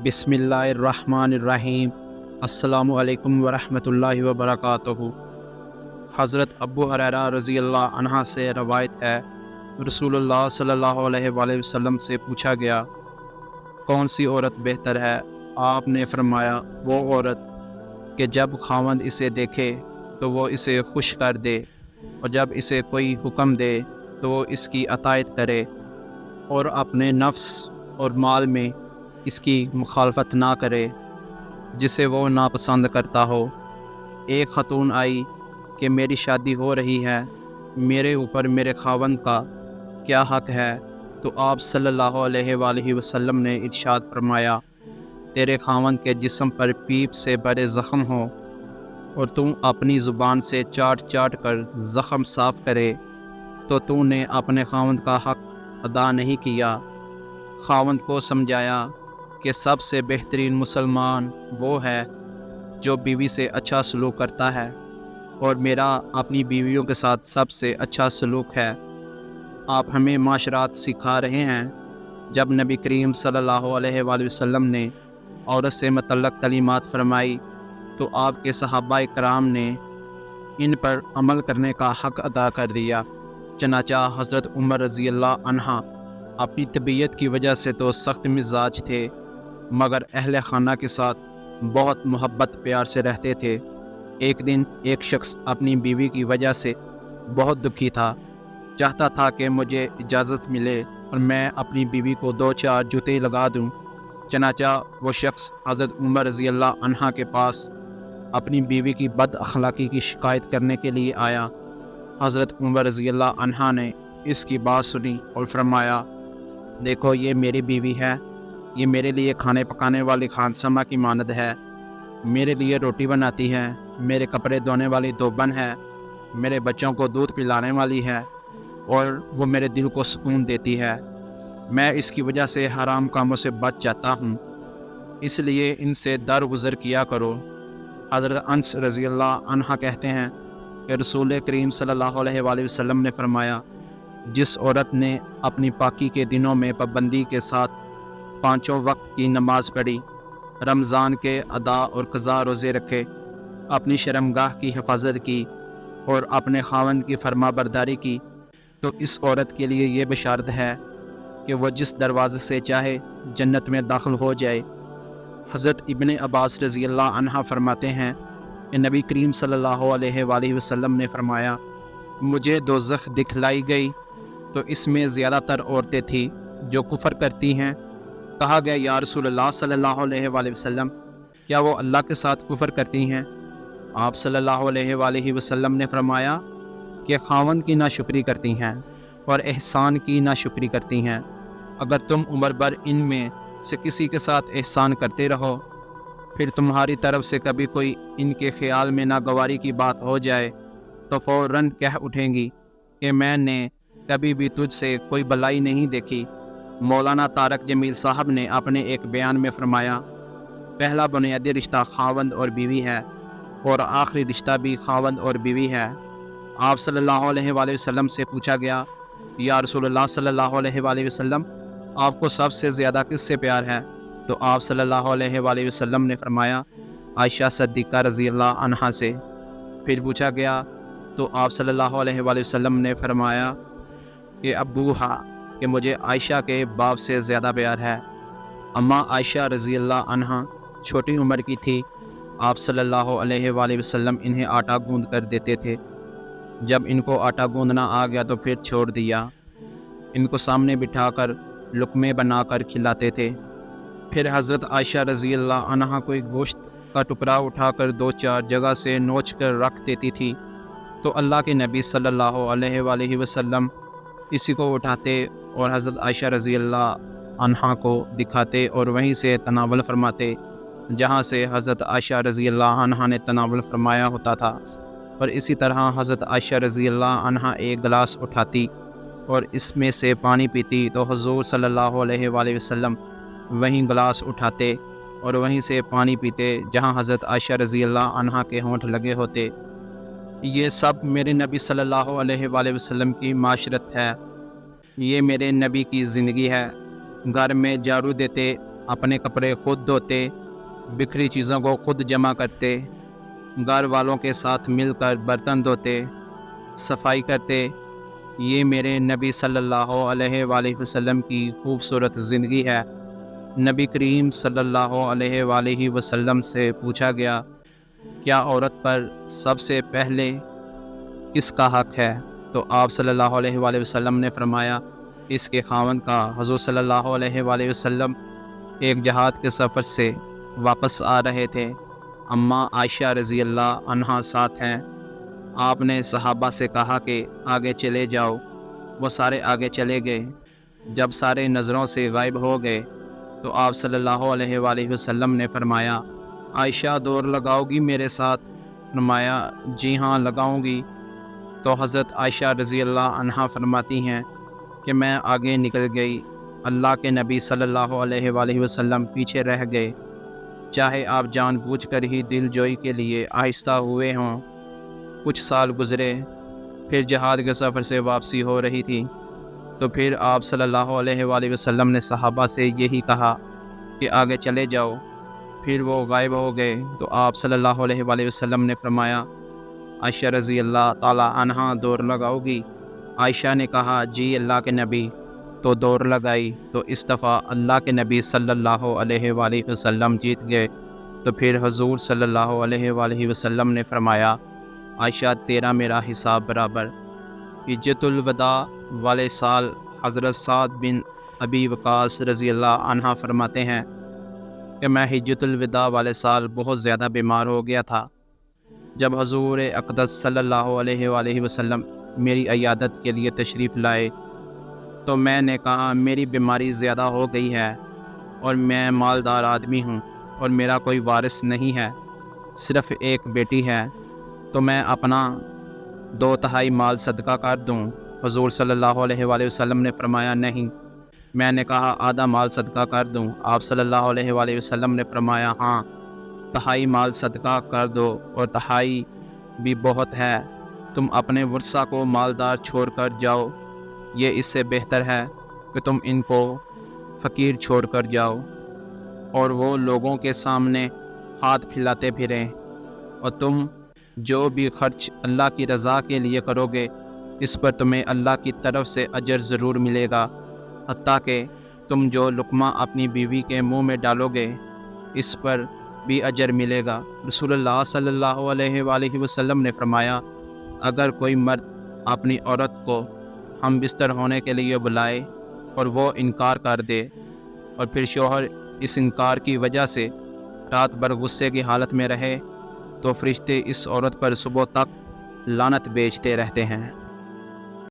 بسم اللہ الرحمن الرحیم۔ السلام علیکم ورحمۃ اللہ وبرکاتہ۔ حضرت ابو ہریرہ رضی اللہ عنہ سے روایت ہے، رسول اللہ صلی اللہ علیہ وآلہ وسلم سے پوچھا گیا کون سی عورت بہتر ہے؟ آپ نے فرمایا وہ عورت کہ جب خاوند اسے دیکھے تو وہ اسے خوش کر دے، اور جب اسے کوئی حکم دے تو وہ اس کی اطاعت کرے، اور اپنے نفس اور مال میں اس کی مخالفت نہ کرے جسے وہ ناپسند کرتا ہو۔ ایک خاتون آئی کہ میری شادی ہو رہی ہے، میرے اوپر میرے خاوند کا کیا حق ہے؟ تو آپ صلی اللہ علیہ وآلہ وسلم نے ارشاد فرمایا، تیرے خاوند کے جسم پر پیپ سے بڑے زخم ہوں اور تم اپنی زبان سے چاٹ چاٹ کر زخم صاف کرے تو تو نے اپنے خاوند کا حق ادا نہیں کیا۔ خاوند کو سمجھایا کہ سب سے بہترین مسلمان وہ ہے جو بیوی سے اچھا سلوک کرتا ہے، اور میرا اپنی بیویوں کے ساتھ سب سے اچھا سلوک ہے۔ آپ ہمیں معاشرات سکھا رہے ہیں۔ جب نبی کریم صلی اللہ علیہ وآلہ وسلم نے عورت سے متعلق تعلیمات فرمائی تو آپ کے صحابہ کرام نے ان پر عمل کرنے کا حق ادا کر دیا۔ چنانچہ حضرت عمر رضی اللہ عنہ اپنی طبیعت کی وجہ سے تو سخت مزاج تھے، مگر اہل خانہ کے ساتھ بہت محبت پیار سے رہتے تھے۔ ایک دن ایک شخص اپنی بیوی کی وجہ سے بہت دکھی تھا، چاہتا تھا کہ مجھے اجازت ملے اور میں اپنی بیوی کو 2-4 جوتے لگا دوں۔ چنانچہ وہ شخص حضرت عمر رضی اللہ عنہ کے پاس اپنی بیوی کی بد اخلاقی کی شکایت کرنے کے لیے آیا۔ حضرت عمر رضی اللہ عنہ نے اس کی بات سنی اور فرمایا، دیکھو یہ میری بیوی ہے، یہ میرے لیے کھانے پکانے والی خانسمہ کی مانند ہے، میرے لیے روٹی بناتی ہے، میرے کپڑے دھونے والی دوبن ہے، میرے بچوں کو دودھ پلانے والی ہے، اور وہ میرے دل کو سکون دیتی ہے۔ میں اس کی وجہ سے حرام کاموں سے بچ جاتا ہوں، اس لیے ان سے درگزر کیا کرو۔ حضرت انس رضی اللہ عنہ کہتے ہیں کہ رسول کریم صلی اللہ علیہ وآلہ وسلم نے فرمایا، جس عورت نے اپنی پاکی کے دنوں میں پابندی کے ساتھ 5 وقت کی نماز پڑھی، رمضان کے ادا اور قضا روزے رکھے، اپنی شرمگاہ کی حفاظت کی اور اپنے خاوند کی فرما برداری کی، تو اس عورت کے لیے یہ بشارت ہے کہ وہ جس دروازے سے چاہے جنت میں داخل ہو جائے۔ حضرت ابن عباس رضی اللہ عنہ فرماتے ہیں کہ نبی کریم صلی اللہ علیہ وآلہ وسلم نے فرمایا، مجھے دوزخ دکھلائی گئی تو اس میں زیادہ تر عورتیں تھیں جو کفر کرتی ہیں۔ کہا گیا یا رسول اللہ صلی اللہ علیہ وآلہ وسلم، کیا وہ اللہ کے ساتھ کفر کرتی ہیں؟ آپ صلی اللہ علیہ وآلہ وسلم نے فرمایا کہ خاوند کی ناشکری کرتی ہیں اور احسان کی ناشکری کرتی ہیں۔ اگر تم عمر بھر ان میں سے کسی کے ساتھ احسان کرتے رہو، پھر تمہاری طرف سے کبھی کوئی ان کے خیال میں ناگواری کی بات ہو جائے تو فوراً کہہ اٹھیں گی کہ میں نے کبھی بھی تجھ سے کوئی بلائی نہیں دیکھی۔ مولانا طارق جمیل صاحب نے اپنے ایک بیان میں فرمایا، پہلا بنیادی رشتہ خاوند اور بیوی ہے، اور آخری رشتہ بھی خاوند اور بیوی ہے۔ آپ صلی اللہ علیہ وآلہ وسلم سے پوچھا گیا، یا رسول اللہ صلی اللہ علیہ وآلہ وسلم، آپ کو سب سے زیادہ کس سے پیار ہے؟ تو آپ صلی اللہ علیہ وآلہ وسلم نے فرمایا، عائشہ صدیقہ رضی اللہ عنہا سے۔ پھر پوچھا گیا تو آپ صلی اللہ علیہ وآلہ وسلم نے فرمایا کہ ابوہا، کہ مجھے عائشہ کے باپ سے زیادہ پیار ہے۔ اماں عائشہ رضی اللہ عنہا چھوٹی عمر کی تھی۔ آپ صلی اللہ علیہ وآلہ وسلم انہیں آٹا گوندھ کر دیتے تھے۔ جب ان کو آٹا گوندھنا آ گیا تو پھر چھوڑ دیا۔ ان کو سامنے بٹھا کر لقمے بنا کر کھلاتے تھے۔ پھر حضرت عائشہ رضی اللہ عنہا کوئی گوشت کا ٹکڑا اٹھا کر 2-4 جگہ سے نوچ کر رکھ دیتی تھی، تو اللہ کے نبی صلی اللہ علیہ وآلہ وسلم اسی کو اٹھاتے اور حضرت عائشہ رضی اللہ عنہا کو دکھاتے اور وہیں سے تناول فرماتے جہاں سے حضرت عائشہ رضی اللہ عنہا نے تناول فرمایا ہوتا تھا، اور اسی طرح حضرت عائشہ رضی اللہ عنہا ایک گلاس اٹھاتی اور اس میں سے پانی پیتی تو حضور صلی اللہ علیہ وآلہ وسلم وہیں گلاس اٹھاتے اور وہیں سے پانی پیتے جہاں حضرت عائشہ رضی اللہ عنہا کے ہونٹ لگے ہوتے۔ یہ سب میرے نبی صلی اللہ علیہ وآلہ وسلم کی معاشرت ہے، یہ میرے نبی کی زندگی ہے۔ گھر میں جھاڑو دیتے اپنے کپڑے خود دھوتے، بکھری چیزوں کو خود جمع کرتے، گھر والوں کے ساتھ مل کر برتن دھوتے، صفائی کرتے۔ یہ میرے نبی صلی اللہ علیہ وآلہ وسلم کی خوبصورت زندگی ہے۔ نبی کریم صلی اللہ علیہ وآلہ وسلم سے پوچھا گیا، کیا عورت پر سب سے پہلے کس کا حق ہے؟ تو آپ صلی اللہ علیہ وآلہ وسلم نے فرمایا، اس کے خاوند کا۔ حضور صلی اللہ علیہ وآلہ وسلم ایک جہاد کے سفر سے واپس آ رہے تھے۔ اماں عائشہ رضی اللہ عنہا ساتھ ہیں۔ آپ نے صحابہ سے کہا کہ آگے چلے جاؤ۔ وہ سارے آگے چلے گئے۔ جب سارے نظروں سے غائب ہو گئے تو آپ صلی اللہ علیہ وآلہ وسلم نے فرمایا، عائشہ دوڑ لگاؤ گی میرے ساتھ؟ فرمایا، جی ہاں لگاؤں گی۔ تو حضرت عائشہ رضی اللہ عنہا فرماتی ہیں کہ میں آگے نکل گئی، اللہ کے نبی صلی اللہ علیہ وآلہ وسلم پیچھے رہ گئے، چاہے آپ جان بوجھ کر ہی دل جوئی کے لیے آہستہ ہوئے ہوں۔ کچھ سال گزرے، پھر جہاد کے سفر سے واپسی ہو رہی تھی، تو پھر آپ صلی اللہ علیہ وآلہ وسلم نے صحابہ سے یہی کہا کہ آگے چلے جاؤ۔ پھر وہ غائب ہو گئے تو آپ صلی اللہ علیہ وآلہ وسلم نے فرمایا، عائشہ رضی اللہ تعالی عنہا دوڑ لگاؤ گی؟ عائشہ نے کہا، جی اللہ کے نبی۔ تو دوڑ لگائی تو اس دفعہ اللہ کے نبی صلی اللہ علیہ وآلہ وسلم جیت گئے۔ تو پھر حضور صلی اللہ علیہ وآلہ وسلم نے فرمایا، عائشہ تیرا میرا حساب برابر۔ حجۃ الوداع والے سال حضرت سعد بن ابی وقاص رضی اللہ عنہ فرماتے ہیں کہ میں حجۃ الوداع والے سال بہت زیادہ بیمار ہو گیا تھا۔ جب حضور اقدس صلی اللہ علیہ وآلہ وسلم میری عیادت کے لیے تشریف لائے تو میں نے کہا، میری بیماری زیادہ ہو گئی ہے اور میں مالدار آدمی ہوں اور میرا کوئی وارث نہیں ہے، صرف ایک بیٹی ہے، تو میں اپنا 2/3 مال صدقہ کر دوں؟ حضور صلی اللہ علیہ وآلہ وسلم نے فرمایا، نہیں۔ میں نے کہا، آدھا مال صدقہ کر دوں؟ آپ صلی اللہ علیہ وآلہ وسلم نے فرمایا، ہاں، 1/3 مال صدقہ کر دو، اور 1/2 بھی بہت ہے، تم اپنے ورثہ کو مالدار چھوڑ کر جاؤ، یہ اس سے بہتر ہے کہ تم ان کو فقیر چھوڑ کر جاؤ اور وہ لوگوں کے سامنے ہاتھ پھیلاتے پھریں، اور تم جو بھی خرچ اللہ کی رضا کے لیے کرو گے اس پر تمہیں اللہ کی طرف سے اجر ضرور ملے گا، حتیٰ کہ تم جو لقمہ اپنی بیوی کے منہ میں ڈالو گے اس پر بھی اجر ملے گا۔ رسول اللہ صلی اللہ علیہ وآلہ وسلم نے فرمایا، اگر کوئی مرد اپنی عورت کو ہم بستر ہونے کے لیے بلائے اور وہ انکار کر دے، اور پھر شوہر اس انکار کی وجہ سے رات بھر غصے کی حالت میں رہے، تو فرشتے اس عورت پر صبح تک لعنت بھیجتے رہتے ہیں۔